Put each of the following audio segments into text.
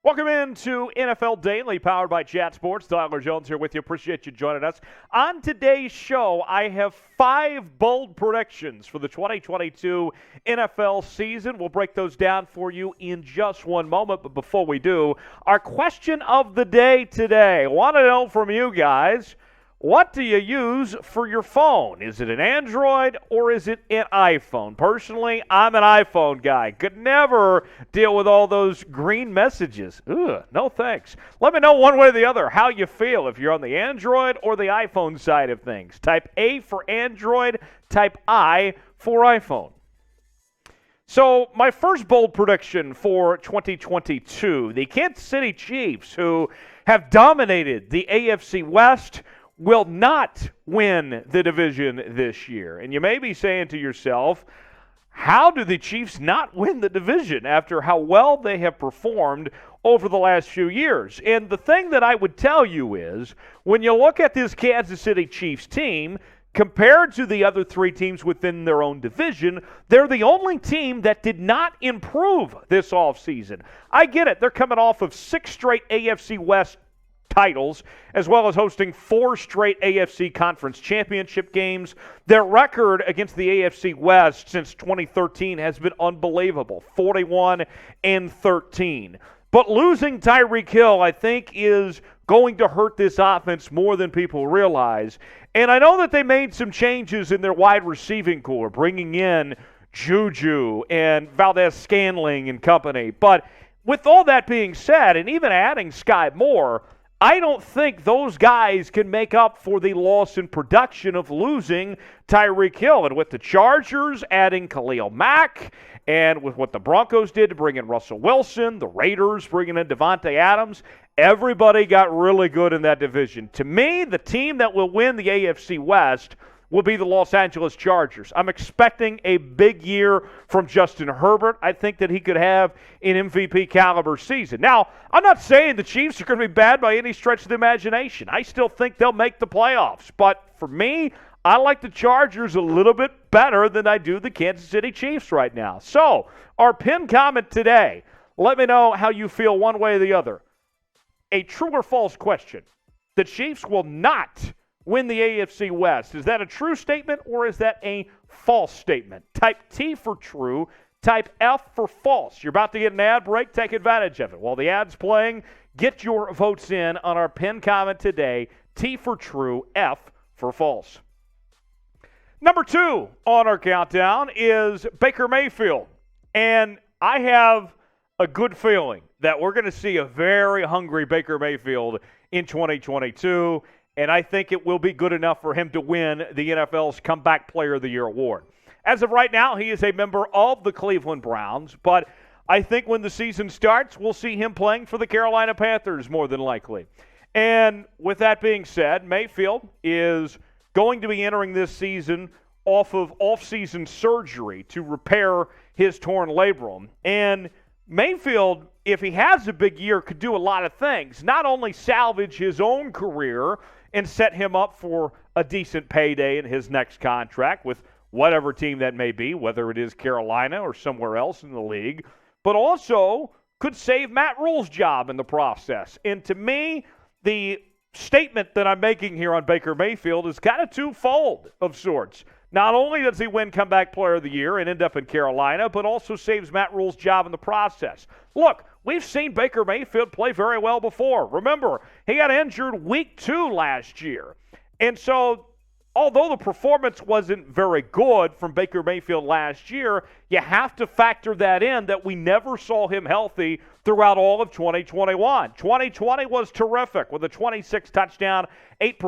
Welcome into NFL Daily, powered by Chat Sports. Tyler Jones here with you. Appreciate you joining us. On today's show, I have 5 bold predictions for the 2022 NFL season. We'll break those down for you in just one moment. But before we do, our question of the day today. I want to know from you guys, what do you use for your phone? Is it an Android or is it an iPhone? Personally, I'm an iPhone guy. Could never deal with all those green messages. Ugh, no thanks. Let me know one way or the other how you feel if you're on the Android or the iPhone side of things. Type A for Android, type I for iPhone. So my first bold prediction for 2022, the Kansas City Chiefs, who have dominated the AFC West, will not win the division this year. And you may be saying to yourself, how do the Chiefs not win the division after how well they have performed over the last few years? And the thing that I would tell you is, when you look at this Kansas City Chiefs team, compared to the other 3 teams within their own division, they're the only team that did not improve this offseason. I get it. They're coming off of 6 straight AFC West titles, as well as hosting 4 straight AFC Conference Championship games. Their record against the AFC West since 2013 has been unbelievable, 41-13. But losing Tyreek Hill, I think, is going to hurt this offense more than people realize. And I know that they made some changes in their wide receiving core, bringing in Juju and Valdez-Scantling and company. But with all that being said, and even adding Sky Moore, I don't think those guys can make up for the loss in production of losing Tyreek Hill. And with the Chargers adding Khalil Mack, and with what the Broncos did to bring in Russell Wilson, the Raiders bringing in Devontae Adams, everybody got really good in that division. To me, the team that will win the AFC West will be the Los Angeles Chargers. I'm expecting a big year from Justin Herbert. I think that he could have an MVP caliber season. Now, I'm not saying the Chiefs are going to be bad by any stretch of the imagination. I still think they'll make the playoffs. But for me, I like the Chargers a little bit better than I do the Kansas City Chiefs right now. So, our pinned comment today, let me know how you feel one way or the other. A true or false question. The Chiefs will not win the AFC West. Is that a true statement or is that a false statement? Type T for true, type F for false. You're about to get an ad break. Take advantage of it. While the ad's playing, get your votes in on our pinned comment today. T for true, F for false. Number 2 on our countdown is Baker Mayfield. And I have a good feeling that we're going to see a very hungry Baker Mayfield in 2022. And I think it will be good enough for him to win the NFL's Comeback Player of the Year award. As of right now, he is a member of the Cleveland Browns, but I think when the season starts, we'll see him playing for the Carolina Panthers more than likely. And with that being said, Mayfield is going to be entering this season off of off-season surgery to repair his torn labrum. And Mayfield, if he has a big year, could do a lot of things. Not only salvage his own career and set him up for a decent payday in his next contract with whatever team that may be, whether it is Carolina or somewhere else in the league, but also could save Matt Rule's job in the process. And to me, the statement that I'm making here on Baker Mayfield is kind of twofold of sorts. Not only does he win Comeback Player of the Year and end up in Carolina, but also saves Matt Rule's job in the process. Look, we've seen Baker Mayfield play very well before. Remember, he got injured week 2 last year. And so, although the performance wasn't very good from Baker Mayfield last year, you have to factor that in that we never saw him healthy throughout all of 2021. 2020 was terrific with a 26 touchdown, 8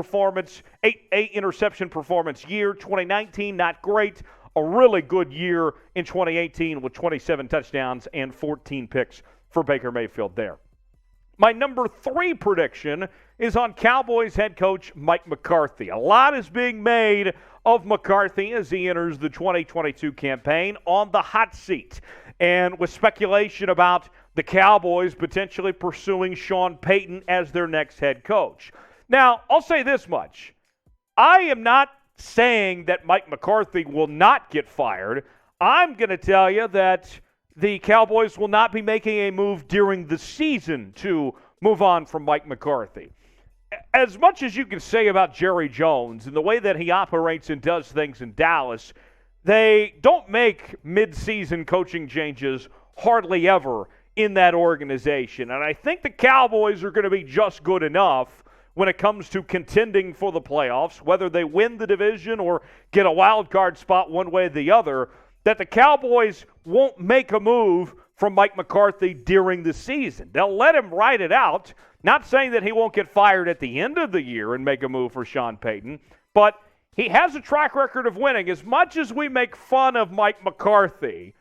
interception performance year. 2019, not great. A really good year in 2018 with 27 touchdowns and 14 picks for Baker Mayfield there. My number 3 prediction is on Cowboys head coach Mike McCarthy. A lot is being made of McCarthy as he enters the 2022 campaign on the hot seat. And with speculation about the Cowboys potentially pursuing Sean Payton as their next head coach. Now, I'll say this much. I am not saying that Mike McCarthy will not get fired. I'm going to tell you that the Cowboys will not be making a move during the season to move on from Mike McCarthy. As much as you can say about Jerry Jones and the way that he operates and does things in Dallas, they don't make midseason coaching changes hardly ever in that organization. And I think the Cowboys are going to be just good enough when it comes to contending for the playoffs, whether they win the division or get a wild card spot one way or the other, that the Cowboys won't make a move from Mike McCarthy during the season. They'll let him ride it out, not saying that he won't get fired at the end of the year and make a move for Sean Payton, but he has a track record of winning. As much as we make fun of Mike McCarthy,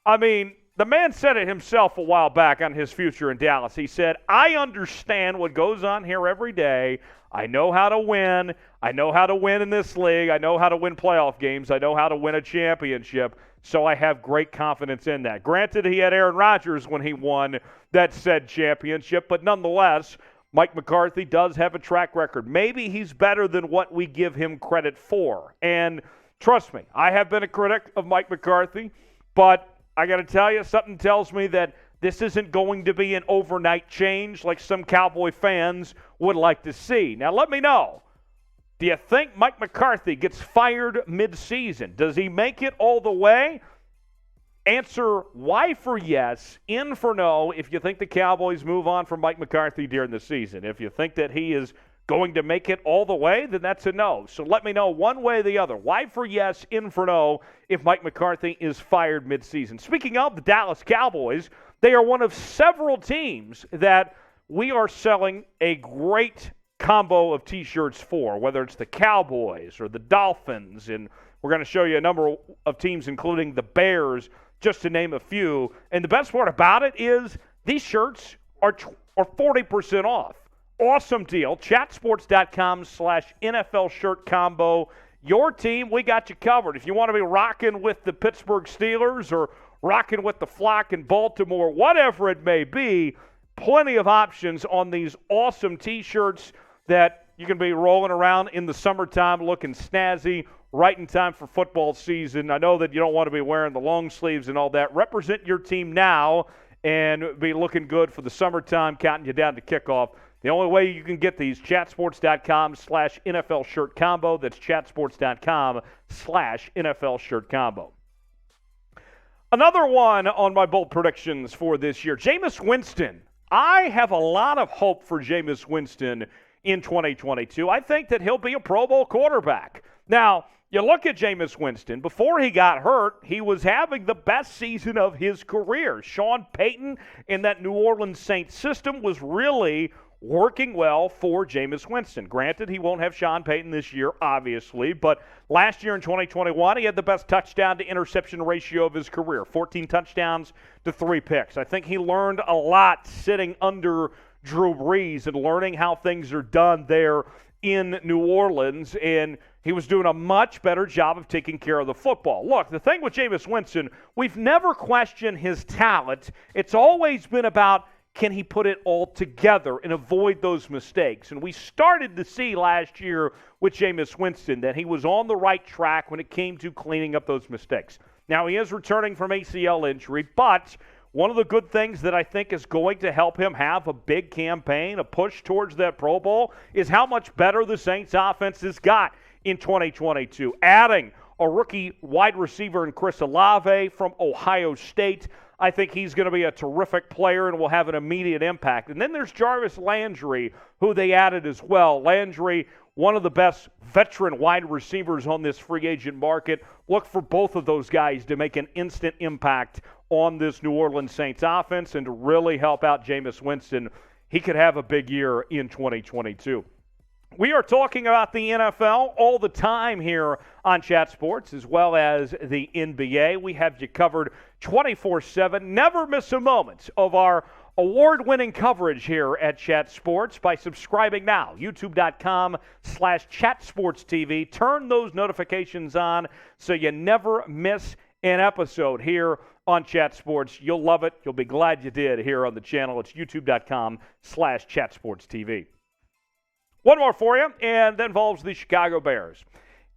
I mean, the man said it himself a while back on his future in Dallas. He said, I understand what goes on here every day. I know how to win. I know how to win in this league. I know how to win playoff games. I know how to win a championship. So I have great confidence in that. Granted, he had Aaron Rodgers when he won that said championship, but nonetheless, Mike McCarthy does have a track record. Maybe he's better than what we give him credit for. And trust me, I have been a critic of Mike McCarthy, but I got to tell you, something tells me that this isn't going to be an overnight change like some Cowboy fans would like to see. Now, let me know. Do you think Mike McCarthy gets fired midseason? Does he make it all the way? Answer Y for yes, N for no, if you think the Cowboys move on from Mike McCarthy during the season. If you think that he is going to make it all the way, then that's a no. So let me know one way or the other. Y for yes, N for no, if Mike McCarthy is fired midseason. Speaking of the Dallas Cowboys, they are one of several teams that we are selling a great combo of T-shirts for, whether it's the Cowboys or the Dolphins, and we're going to show you a number of teams, including the Bears, just to name a few. And the best part about it is these shirts are 40% off. Awesome deal. Chatsports.com/NFL shirt combo. Your team, we got you covered. If you want to be rocking with the Pittsburgh Steelers or rocking with the Flock in Baltimore, whatever it may be, plenty of options on these awesome T-shirts that you can be rolling around in the summertime looking snazzy, right in time for football season. I know that you don't want to be wearing the long sleeves and all that. Represent your team now and be looking good for the summertime, counting you down to kickoff. The only way you can get these, chatsports.com/NFL shirt combo. That's chatsports.com/NFL shirt combo. Another one on my bold predictions for this year, Jameis Winston. I have a lot of hope for Jameis Winston in 2022. I think that he'll be a Pro Bowl quarterback. Now, you look at Jameis Winston, before he got hurt, he was having the best season of his career. Sean Payton in that New Orleans Saints system was really working well for Jameis Winston. Granted, he won't have Sean Payton this year, obviously, but last year in 2021, he had the best touchdown-to-interception ratio of his career, 14 touchdowns to 3 picks. I think he learned a lot sitting under Drew Brees and learning how things are done there in New Orleans, and he was doing a much better job of taking care of the football. Look, the thing with Jameis Winston, we've never questioned his talent. It's always been about, can he put it all together and avoid those mistakes? And we started to see last year with Jameis Winston that he was on the right track when it came to cleaning up those mistakes. Now, he is returning from ACL injury, but one of the good things that I think is going to help him have a big campaign, a push towards that Pro Bowl, is how much better the Saints offense has got in 2022. Adding a rookie wide receiver in Chris Olave from Ohio State, I think he's going to be a terrific player and will have an immediate impact. And then there's Jarvis Landry, who they added as well. Landry, one of the best veteran wide receivers on this free agent market. Look for both of those guys to make an instant impact on this New Orleans Saints offense and to really help out Jameis Winston. He could have a big year in 2022. We are talking about the NFL all the time here on Chat Sports, as well as the NBA. We have you covered 24/7. Never miss a moment of our award-winning coverage here at Chat Sports by subscribing now. YouTube.com/ChatSportsTV. Turn those notifications on so you never miss an episode here on Chat Sports. You'll love it. You'll be glad you did here on the channel. It's YouTube.com/ChatSportsTV. One more for you, and that involves the Chicago Bears.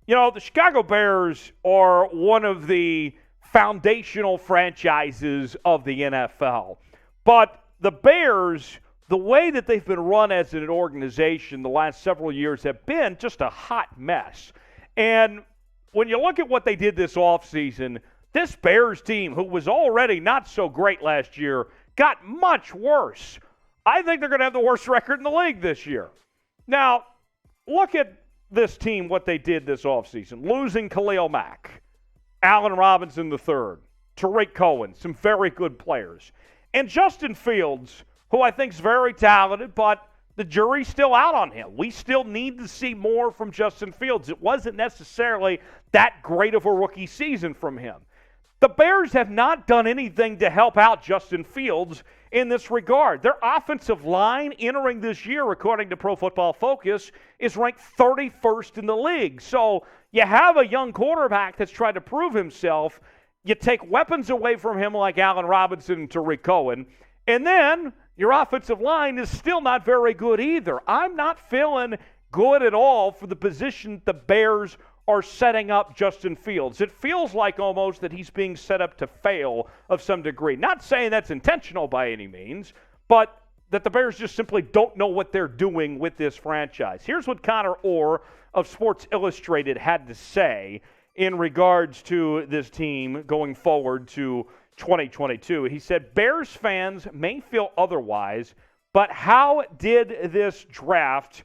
You know, the Chicago Bears are one of the foundational franchises of the NFL. But the Bears, the way that they've been run as an organization the last several years have been just a hot mess. And when you look at what they did this offseason, this Bears team, who was already not so great last year, got much worse. I think they're going to have the worst record in the league this year. Now, look at this team, what they did this offseason. Losing Khalil Mack, Allen Robinson III, Tariq Cohen, some very good players. And Justin Fields, who I think is very talented, but the jury's still out on him. We still need to see more from Justin Fields. It wasn't necessarily that great of a rookie season from him. The Bears have not done anything to help out Justin Fields in this regard. Their offensive line entering this year, according to Pro Football Focus, is ranked 31st in the league. So you have a young quarterback that's trying to prove himself. You take weapons away from him like Allen Robinson and Tariq Cohen, and then your offensive line is still not very good either. I'm not feeling good at all for the position the Bears are setting up Justin Fields. It feels like almost that he's being set up to fail of some degree. Not saying that's intentional by any means, but that the Bears just simply don't know what they're doing with this franchise. Here's what Connor Orr of Sports Illustrated had to say in regards to this team going forward to 2022. He said, Bears fans may feel otherwise, but how did this draft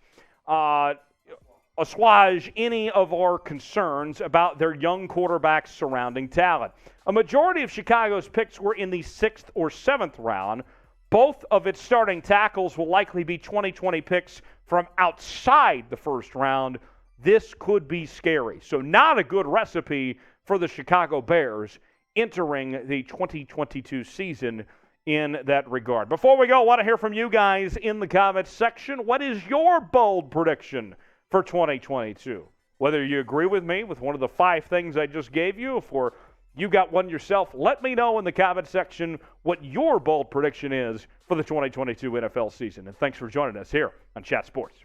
assuage any of our concerns about their young quarterbacks surrounding talent? A majority of Chicago's picks were in the 6th or 7th round. Both of its starting tackles will likely be 2020 picks from outside the first round. This could be scary. So not a good recipe for the Chicago Bears entering the 2022 season in that regard. Before we go, I want to hear from you guys in the comments section. What is your bold prediction for 2022? Whether you agree with me with one of the 5 things I just gave you, or you got one yourself, let me know in the comments section what your bold prediction is for the 2022 NFL season. And thanks for joining us here on Chat Sports.